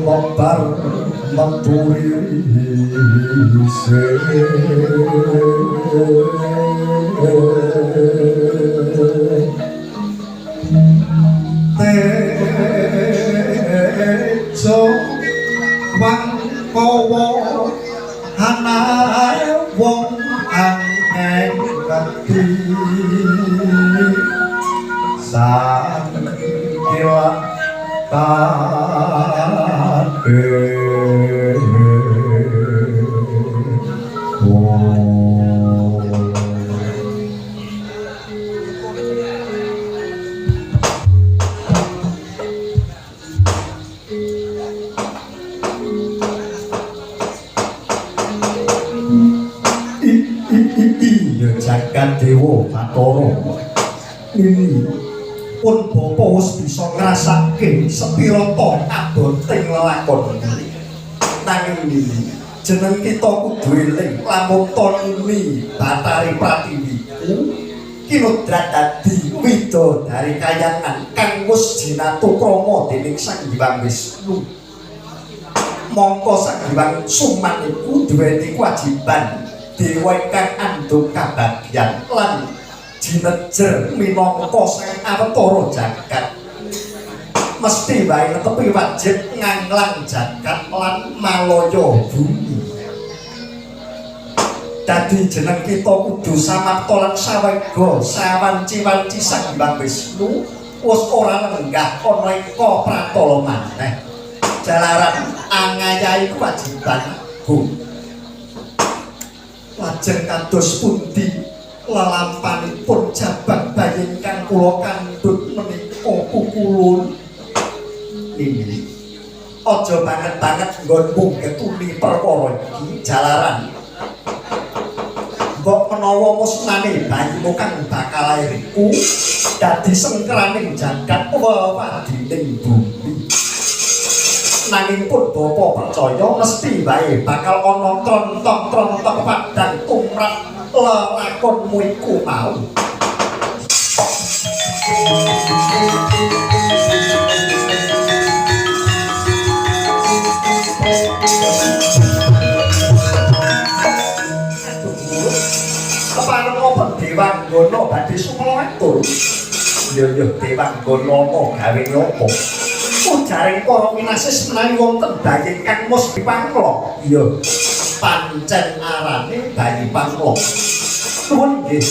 membar menturi tejo wangkowo hanae wong angeng ngerti sakila kabeh jagat dewa Bathara ini pun bapa wis bisa ngrasake sepira ta aboting lelakon nanging ini jeneng kita kudu eling lamun ini Bathari Pratiwi kinodrat dadi widodari kayangan kang wis jinatukrama dening Sang Hyang Wisnu mongko Sang Hyang Suman iku duweni kewajiban dewa kang andhung kabagyan lan jinejer minangka sang awatara jagat mesti wae netepi wajib nganglang jagat lan malaya bumi dadi jeneng kita kudu samapta lan sawega sawanci-wanci Sang Hyang Wisnu wis ora lenggah ana eka pratala maneh jalaran angayahi kewajiban agung lajeng kados pundi lelampanipun jabang bayi ingkang kula kandhut menika kukulun ini aja banget-banget nggonmu ketuli perkara iki jalaran mbok menawa musnane bayimu kang bakal lair iku dadi sengkraning jagat wewadining bumi nanging pun bapa percaya mesti wae bakal ana trontok-trontok padang tumrap lelakonmu iku mau kepareng apa Dewanggana badhe sumlatur ya Dewanggana gawe nyopo jaring para winasis menawi wonten bayi kang mus dipangklok iya pancen arane bayi pangklok nuwun nggih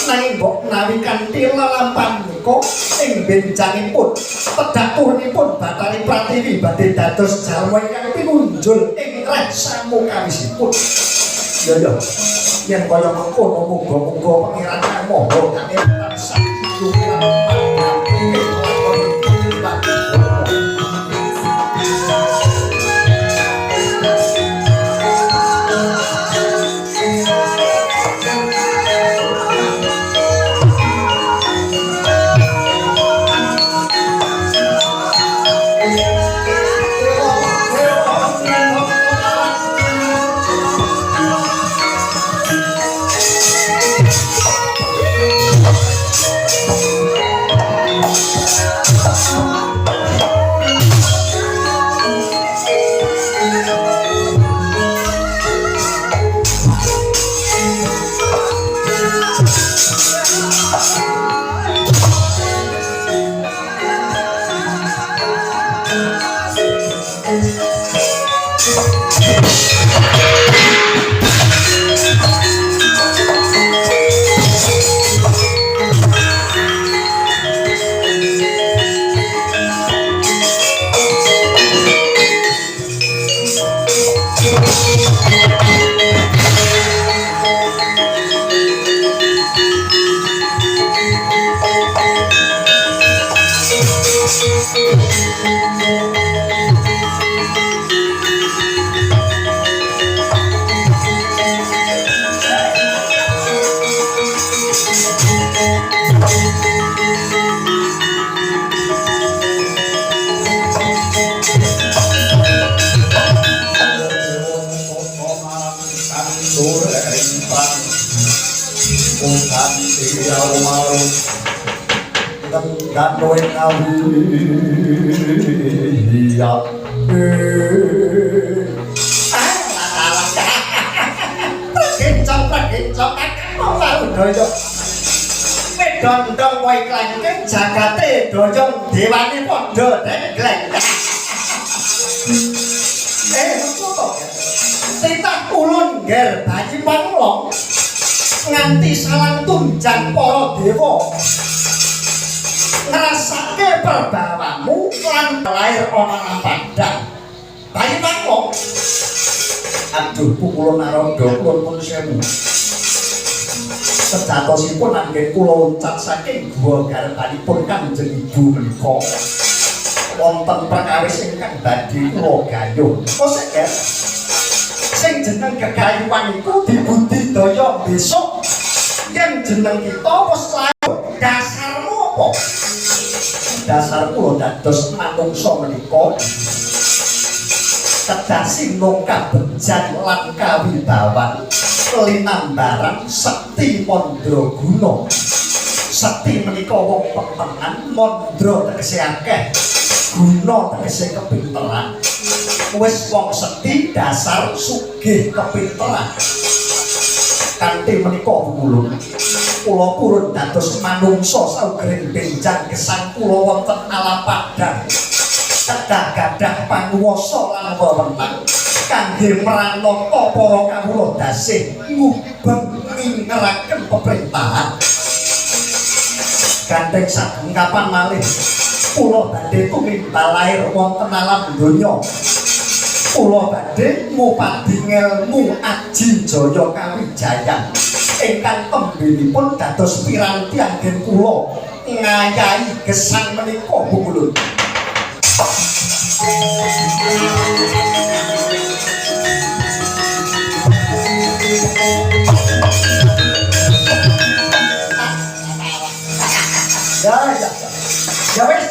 nanging mbok menawi kanthi lelampahan menika ing benjangipun pedhaturipun Bathari Pratiwi badhe dados jalma ingkang pinunjul ing reksamu kawisipun ya yen kaya mengkono muga-muga pangeran kang maha kang tansah dan noe ngawi ya kencang ora doyo dondong wae klengkeng jagate doyong dewane padha degleng ngono titah ulun ngger bayi panglong nganti salang tunjang para dewa ngrasake perbawamu lan lair ana padang bayi panglong aduh pukulun narada kulun pun sewu sejatosipun anggen kula uncat saking guwa garepanipun Kanjeng Ibu menika wonten perkawis ingkang badhe kula gayuh kosek sing jeneng gegayuhan iku dibudidaya besok yen jeneng kita wis lair dasarmu apa dasar kula dados manungsa menika kedasi nungkah bejan lan kawibawan linambaran sekti mandraguna sekti menika wong petengan mandra tegese akeh guna tegese kepinteran wis wong sekti dasar sugih kepinteran kanthi menika ulun kula purun dados manungsa saugering benjang gesang kula wonten alam padang kedah gadah panguwasa lan wewenang kangge mranata para kawula dasih ngubeng ningeraken pemerintahan gandeng sageng kapan malih kula badhe tuminbal lair wonten alam donya kula badhe ngupadi ngelmu aji jaya kawijayan ingkang tembinipun dados piranti anggen kula ngayahi gesang menika bungulun ya wis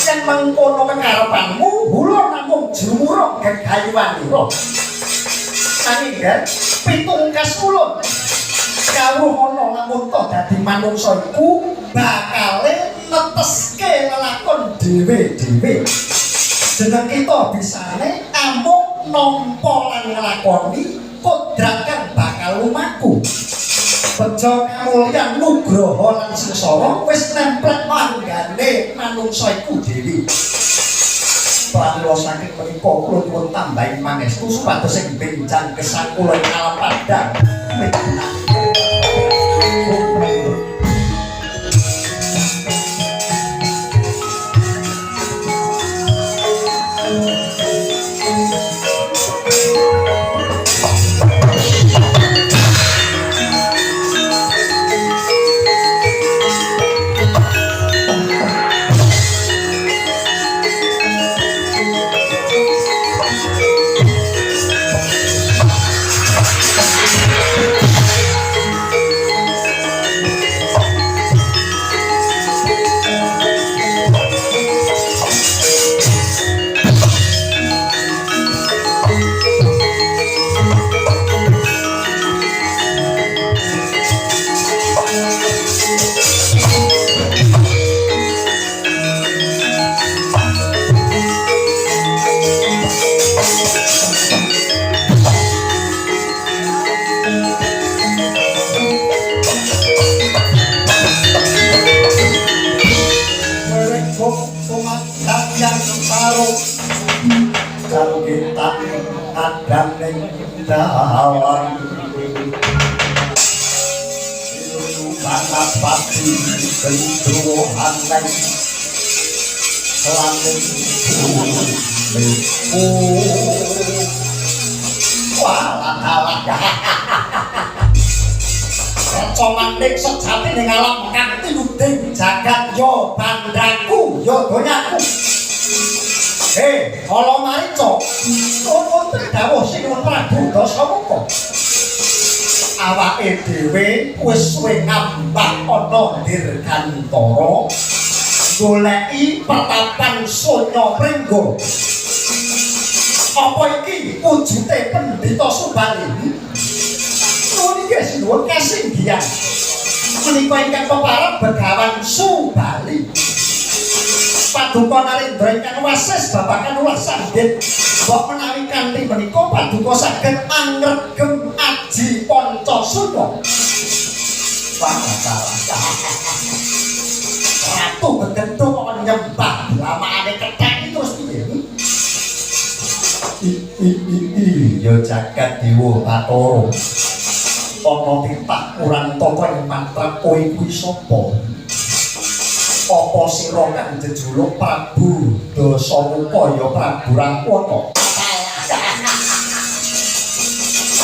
yen mengkono kekarepanmu kula namung jumuruk gegayuhanira anggen pitungkas ulun kawruh ana lamun to dadi manungsa iku bakale neteske lelakon dhewe-dhewe jeneng kita bisane amung nampa lan nglakoni kodrat kang bakal lumaku bejo kamulyan nugraha lan sengsara wis nempel manggane manungsa iku dhewe pramila saking menika kula nyuwun tambahi pangestu supados ing benjang gesang kula ing alam padang dalam sangat pasti kehidupan dan selalu walah comanik sejati ning alam kang tiluding jagat yo bandaku yo donyaku kalau marico nuwun dawuh Sinuwun Prabu Dasamuka awake dhewe wis suwe ngambah ana dirgantara goleki patapan sonya pringgo apa iki wujude Pendhita Subali nuwun iki Sinuwun kasinggihan menika ingkang peparab Begawan Subali Paduka Narendra ingkang wasis babakan ulah sambit mbok menawi kanthi menika Paduka saged angregem aji Pancasuna. Wah, Ratu Gedendung kok nyembah lamane kethek terus piye? Iya jagat dewa Bathara. Ana titah kurang tata ing mantrap kowe kuwi sapa? Apa sira kang jejuluk Prabu Dasamuka ya Prabu Rahwana?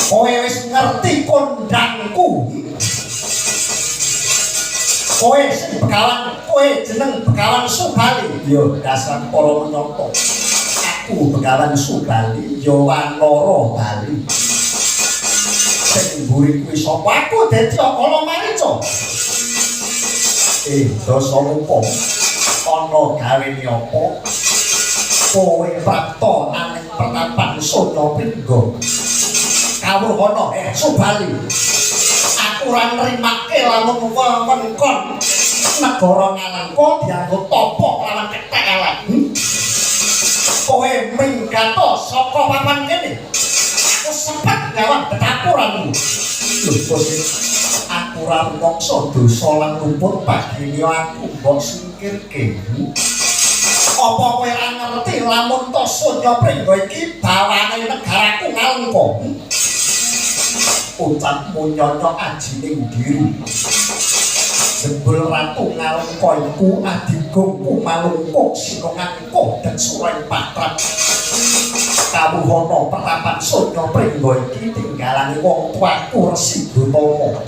Kowe wis ngerti kondangku. Kowe sing Begawan, kowe jeneng Begawan Subali. Ya dasar para menyata. Aku Begawan Subali ya Wanara Bali. Sing mburi kuwi sapa? Aku dadi Kala Marica. Dasamuka. Ana gawene apa? Kowe prapta aning pertapan Sanya Pringga. Kawruhana Subali. Aku ora nrimake lamun wewengkon negara Ngalengka dianggo topok lawan kethek elek. Kowe minggato saka papan kene. Aku sempat ngawak detapuranmu. Lho bos, aku ora mangsa dosa lan luput bagine aku mbok singkirke. Apa kowe ora ngerti lamun to Sanya Pringga iki bawane negaraku Ngalengka? Ucapmu nyonyok ajining diri. Jebul Ratu Ngalengka iku adigungku malungkuk sinungangkuh dan surai patrat. Kawuhana pertapan Sanya Pringga iki tinggalane wong tuaku Resi Gotama.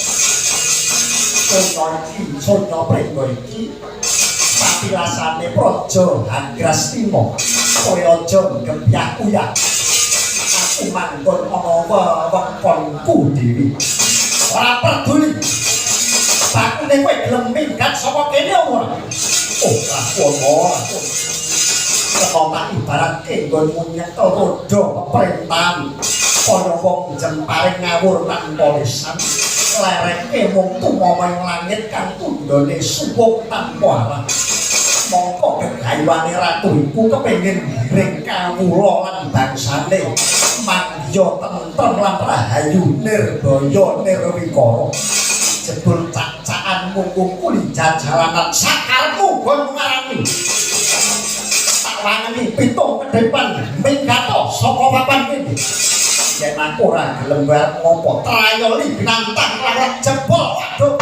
Sanya Pringga iki patilasane Praja Hagrastina. Kowe aja ngebyah-uyah. Aku manggon ana wewengkonku dhewe. Ora peduli. Pakune kowe gelem minggat saka kene ora? Oh, Rahwana. Ketompak ibaratke nggonmu nyekel roda peperintahan. Kaya wong jemparing ngawur tanpa lisan. Lereke mung tumama ing langit kang tundhone suwung tanpa arah. Mongko gegayuane ratu iku kepengin ngiring kawula lan bangsane mangya tentrem lan rahayu nirbaya nirwikara. Jebul cak-cakan mungkung kuli jajalanan sakarmu gon ngarani. Tak wangeni pitung kedepan minggato saka papan kene. Yen aku ora gelem bayar ngopo trayoli binantang lawan jebol waduh.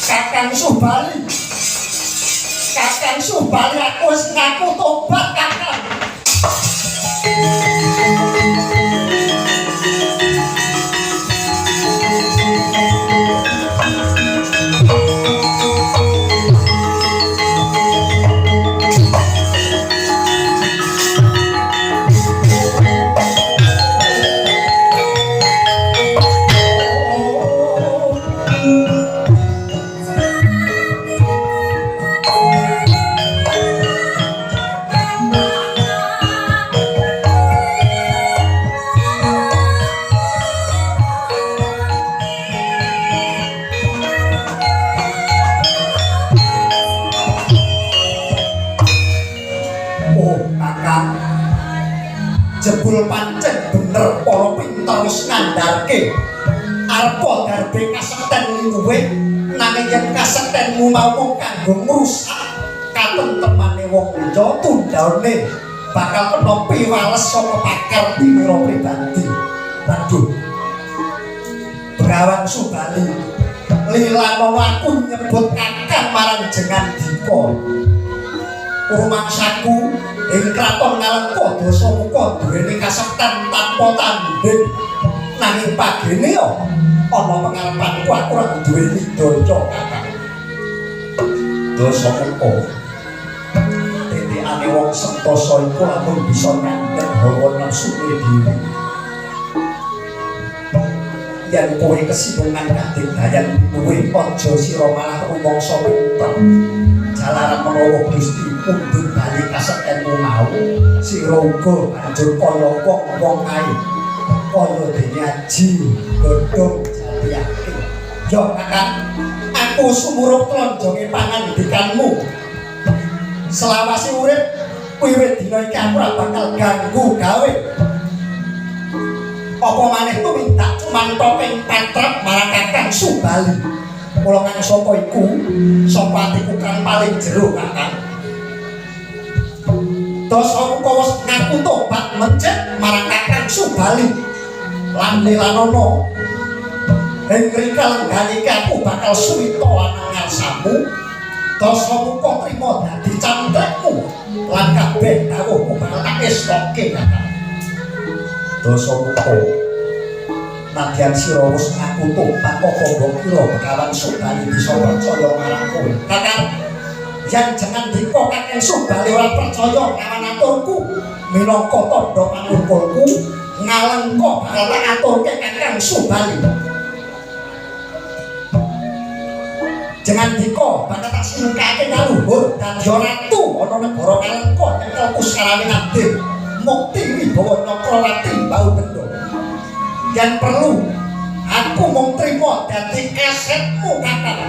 Kakang Subali aku wis ngaku tobat Kakang. pancen bener para pinter wis ngandharke arep garbe kasekten luwe nanging yen kasektenmu mau mung kanggo ngrusak katentemane wong liya tundhaone bakal kena piwales saka pakar timira pribadi. Waduh, Begawan Subali lilano aku nyebut kakang marang jengan Dika rumangsaku ing kraton Ngalengka Dasamuka duweni kasekten tanpa tanding nanging pagene yo ana pengarepanku aku ora duwe widaya kakang Dasamuka titikane wong sentosa iku lamun bisa nyandhet hawa nafsune dhewe yen kowe kesinungan kadigdayan luwih aja sira malah rumangsa pinter jalaran menawa Gusti pundhut bali kasektenmu mau sira uga banjur kaya wong ae kaya dene aji godhong jatiake yo kakang aku sumurup tlonjonge pangandikanmu selawase urip wiwit dina iki aku ora bakal ganggu gawe apa maneh tumindak cuman topeng patrap marang Kakang Subali kula kang sapa iku sapa atiku kang paling jero kakang Dasamuka wis ngaku tobat mencet marang Kakang Subali lan lilanana ing rikal nggani aku bakal suwita anang ngarsamu Dasamuka trima dadi cantrekmu lan kabeh dawuhmu bakal tak estoke kakang Dasamuka nadyan sira wis ngaku tobat apa mbok kira Begawan Subali bisa percaya marang kowe kakang yen jeneng Dika Kakang Subali ora percaya kawan aturku minangka tandha panungkulku Ngalengka bakal tak aturke Kakang Subali jeneng Dika bakal tak singkake kaluhur dadi ratu ana negara Ngalengka nyekel puskarane Adil Mukti Wibawa Nyakrawati Bau Bendo yang perlu aku mung trima dadi esetmu kakang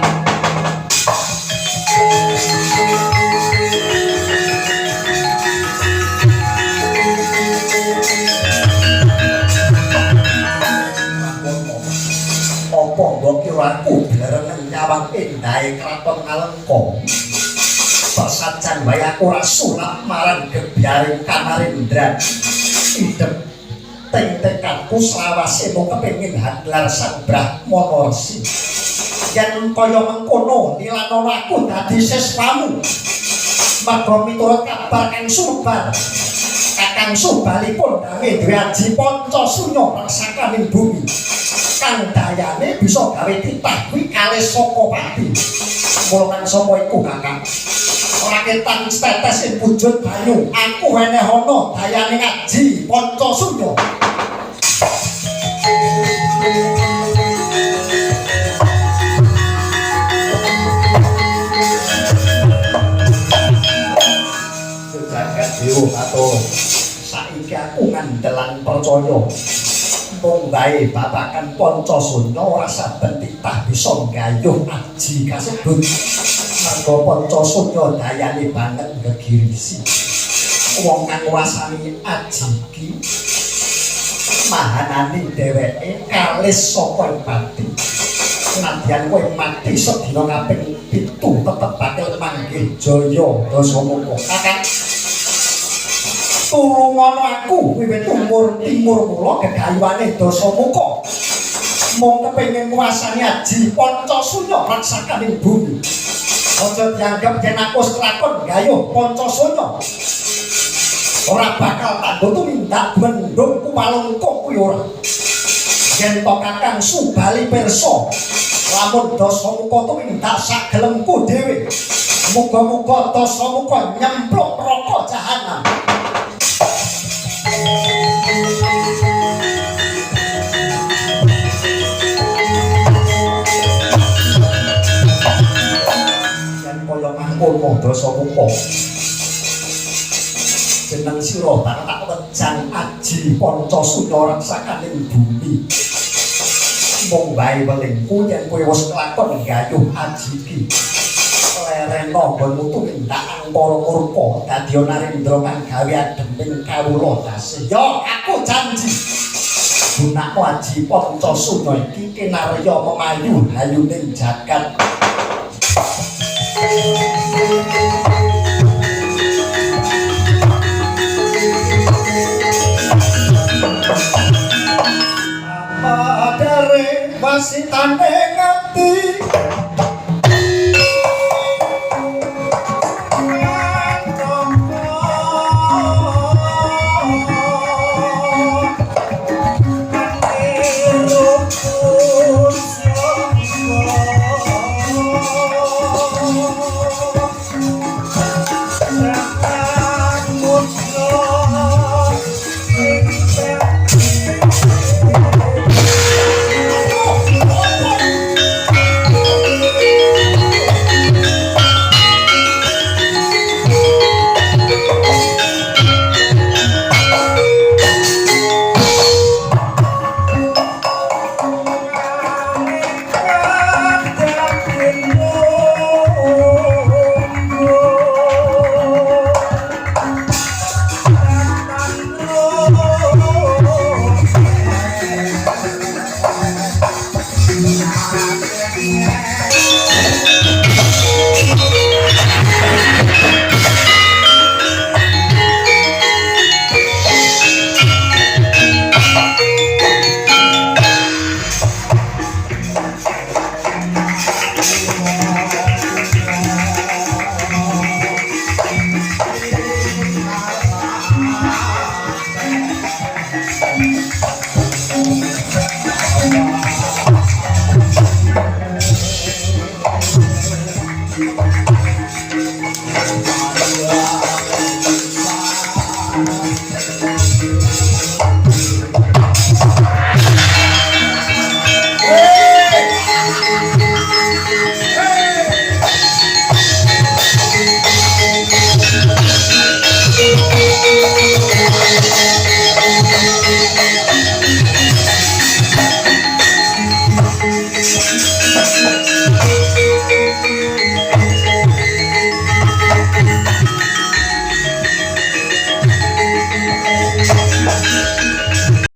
apa mbok kira aku blereng nyawang endahe kraton Ngalengka sajan wae aku ora sulap marang gebyaring Kamarendra idep teng tekadku selawase mung kepengin handlar Sang Brahmana Resi yen kaya mengkono nilanana aku dadi siswamu merga miturut kabar kang sumebar Kakang Subali pun dame duwe aji Pancasunya raksakaning bumi kang dayane bisa gawe titah kuwi kalih saka pati mula kang sapa iku kakang ora ketang tetes ing wujud banyu aku weneh ana dayane ngaji Pancasunya jagat dewa atur saiki aku ngandelan percaya mung bae babagan Pancasunya ora saben titah bisa nggayuh aji kasebut merga Pancasunya dayane banget gegirisi wong kang nguasani aji iki mahanane dheweke kalis saka pati nadyan kowe mati sedina kaping 7 tetep bakal manggih jaya Dasamuka kakang tulungono aku wiwit umur timur kula gegayuhane Dasamuka mung kepengin nguasani aji Pancasunya raksakaning bumi aja dianggep yen aku wis lakon gayuh Pancasunya ora bakal tak tumindak mendung kumalungkuh kuwi ora yen to Kakang Subali pirsa lamun Dasamuka tumindak sak gelemku dhewe muga-muga Dasamuka nyemplung neraka jahanam yen kaya mangkono Dasamuka jeneng sira tak wejang aji Pancasunya raksakaning bumi mung bae welingku yen kowe wis kelakon gayuh aji iki reno nggon mutu kendak para murka dadi Narendra kang gawe ademing kawula tasih. Yo aku janji. Gunakmu aji Pancasuna iki kinarya memayu hayuning jagat. Padare wasitane nganti